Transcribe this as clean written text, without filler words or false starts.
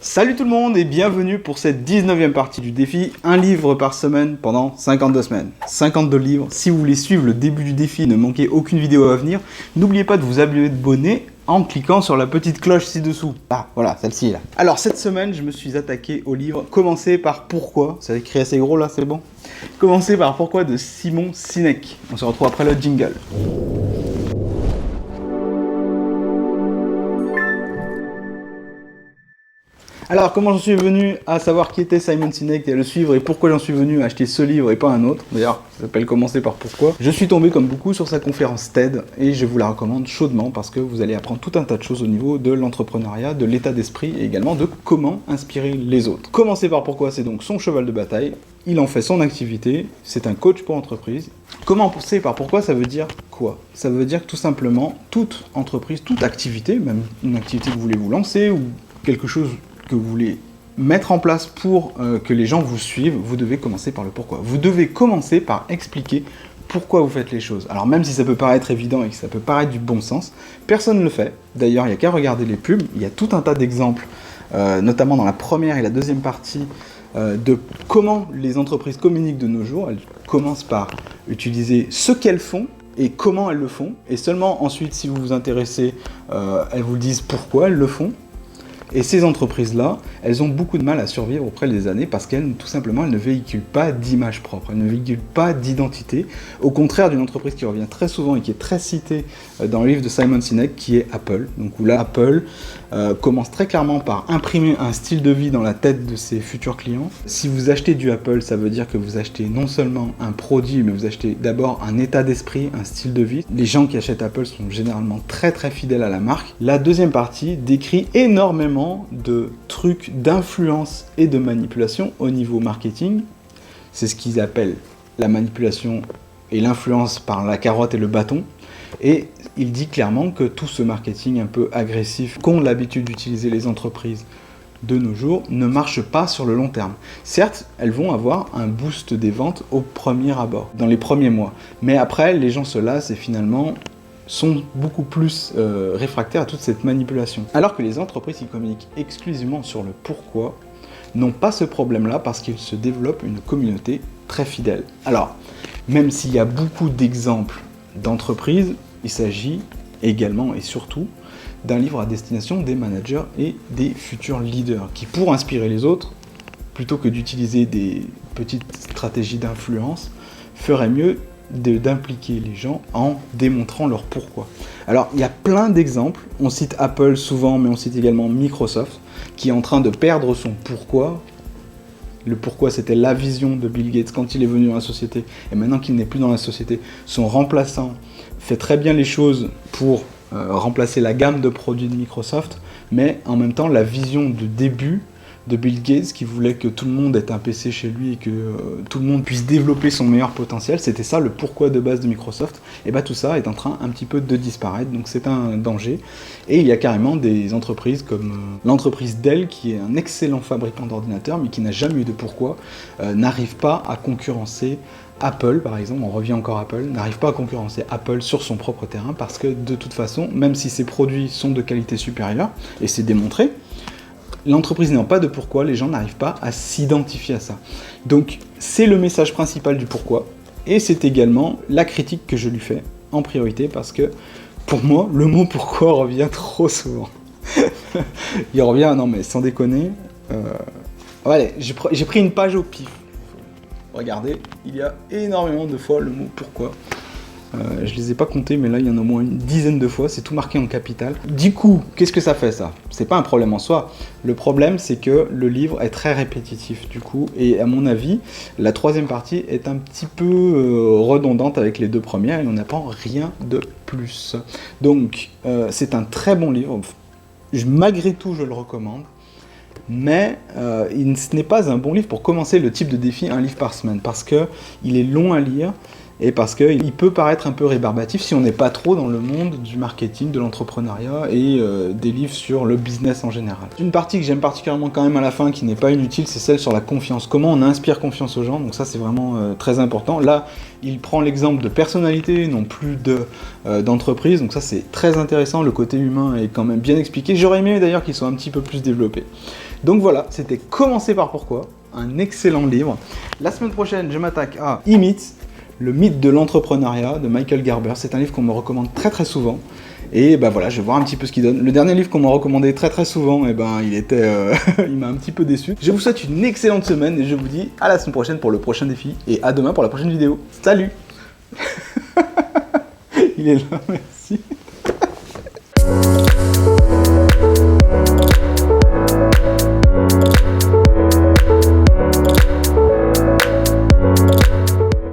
Salut tout le monde et bienvenue pour cette 19e partie du défi, un livre par semaine pendant 52 semaines. 52 livres, si vous voulez suivre le début du défi et ne manquer aucune vidéo à venir, n'oubliez pas de vous abonner en cliquant sur la petite cloche ci-dessous. Ah, voilà, celle-ci là. Alors cette semaine, je me suis attaqué au livre Commencer par Pourquoi, ça écrit assez gros là, c'est bon. Commencer par Pourquoi de Simon Sinek. On se retrouve après le jingle. Alors, comment j'en suis venu à savoir qui était Simon Sinek et à le suivre et pourquoi j'en suis venu à acheter ce livre et pas un autre, d'ailleurs, ça s'appelle Commencer par Pourquoi. Je suis tombé comme beaucoup sur sa conférence TED et je vous la recommande chaudement parce que vous allez apprendre tout un tas de choses au niveau de l'entrepreneuriat, de l'état d'esprit et également de comment inspirer les autres. Commencer par Pourquoi, c'est donc son cheval de bataille. Il en fait son activité, c'est un coach pour entreprise. Commencer par Pourquoi, ça veut dire quoi? Ça veut dire que tout simplement, toute entreprise, toute activité, même une activité que vous voulez vous lancer ou quelque chose que vous voulez mettre en place pour que les gens vous suivent, vous devez commencer par le pourquoi. Vous devez commencer par expliquer pourquoi vous faites les choses. Alors même si ça peut paraître évident et que ça peut paraître du bon sens, personne ne le fait. D'ailleurs, il n'y a qu'à regarder les pubs, il y a tout un tas d'exemples, notamment dans la première et la deuxième partie, de comment les entreprises communiquent de nos jours. Elles commencent par utiliser ce qu'elles font et comment elles le font. Et seulement ensuite, si vous vous intéressez, elles vous disent pourquoi elles le font. Et ces entreprises-là, elles ont beaucoup de mal à survivre auprès des années parce qu'elles, tout simplement, elles ne véhiculent pas d'image propre, elles ne véhiculent pas d'identité, au contraire d'une entreprise qui revient très souvent et qui est très citée dans le livre de Simon Sinek, qui est Apple. Donc où là, Apple commence très clairement par imprimer un style de vie dans la tête de ses futurs clients. Si vous achetez du Apple, ça veut dire que vous achetez non seulement un produit, mais vous achetez d'abord un état d'esprit, un style de vie. Les gens qui achètent Apple sont généralement très très fidèles à la marque. La deuxième partie décrit énormément de trucs d'influence et de manipulation au niveau marketing. C'est ce qu'ils appellent la manipulation et l'influence par la carotte et le bâton. Et il dit clairement que tout ce marketing un peu agressif qu'ont l'habitude d'utiliser les entreprises de nos jours ne marche pas sur le long terme. Certes, elles vont avoir un boost des ventes au premier abord, dans les premiers mois. Mais après, les gens se lassent et finalement sont beaucoup plus réfractaires à toute cette manipulation. Alors que les entreprises qui communiquent exclusivement sur le pourquoi n'ont pas ce problème-là parce qu'ils se développent une communauté très fidèle. Alors, même s'il y a beaucoup d'exemples d'entreprises, il s'agit également et surtout d'un livre à destination des managers et des futurs leaders qui, pour inspirer les autres, plutôt que d'utiliser des petites stratégies d'influence, feraient mieux d'impliquer les gens en démontrant leur pourquoi. Alors, il y a plein d'exemples. On cite Apple souvent, mais on cite également Microsoft, qui est en train de perdre son pourquoi. Le pourquoi, c'était la vision de Bill Gates quand il est venu dans la société. Et maintenant qu'il n'est plus dans la société, son remplaçant fait très bien les choses pour remplacer la gamme de produits de Microsoft, mais en même temps, la vision de début de Bill Gates qui voulait que tout le monde ait un PC chez lui et que tout le monde puisse développer son meilleur potentiel, c'était ça le pourquoi de base de Microsoft, et bien tout ça est en train un petit peu de disparaître, donc c'est un danger. Et il y a carrément des entreprises comme l'entreprise Dell, qui est un excellent fabricant d'ordinateurs, mais qui n'a jamais eu de pourquoi, n'arrive pas à concurrencer Apple, par exemple, on revient encore à Apple, n'arrive pas à concurrencer Apple sur son propre terrain, parce que de toute façon, même si ses produits sont de qualité supérieure, et c'est démontré, l'entreprise n'ayant pas de pourquoi, les gens n'arrivent pas à s'identifier à ça. Donc, c'est le message principal du pourquoi, et c'est également la critique que je lui fais en priorité, parce que, pour moi, le mot pourquoi revient trop souvent. Il revient, non mais sans déconner, allez, j'ai pris une page au pif. Regardez, il y a énormément de fois le mot pourquoi. Je les ai pas comptés, mais là il y en a au moins une dizaine de fois, c'est tout marqué en capital. Du coup, qu'est-ce que ça fait ça? C'est pas un problème en soi. Le problème, c'est que le livre est très répétitif du coup, et à mon avis, la troisième partie est un petit peu redondante avec les deux premières, et on n'apprend rien de plus. Donc, c'est un très bon livre. Malgré tout, je le recommande. Mais ce n'est pas un bon livre pour commencer le type de défi, un livre par semaine, parce qu'il est long à lire et parce qu'il peut paraître un peu rébarbatif si on n'est pas trop dans le monde du marketing, de l'entrepreneuriat et des livres sur le business en général. Une partie que j'aime particulièrement quand même à la fin, qui n'est pas inutile, c'est celle sur la confiance. Comment on inspire confiance aux gens, donc ça c'est vraiment très important. Là, il prend l'exemple de personnalité, non plus d'entreprise, donc ça c'est très intéressant, le côté humain est quand même bien expliqué. J'aurais aimé d'ailleurs qu'il soit un petit peu plus développé. Donc voilà, c'était Commencer par pourquoi, un excellent livre. La semaine prochaine, je m'attaque à E-Myth, le mythe de l'entrepreneuriat de Michael Gerber. C'est un livre qu'on me recommande très souvent. Et bah voilà, je vais voir un petit peu ce qu'il donne. Le dernier livre qu'on m'a recommandé très souvent, et ben il était, il m'a un petit peu déçu. Je vous souhaite une excellente semaine et je vous dis à la semaine prochaine pour le prochain défi et à demain pour la prochaine vidéo. Salut. Il est là, merci.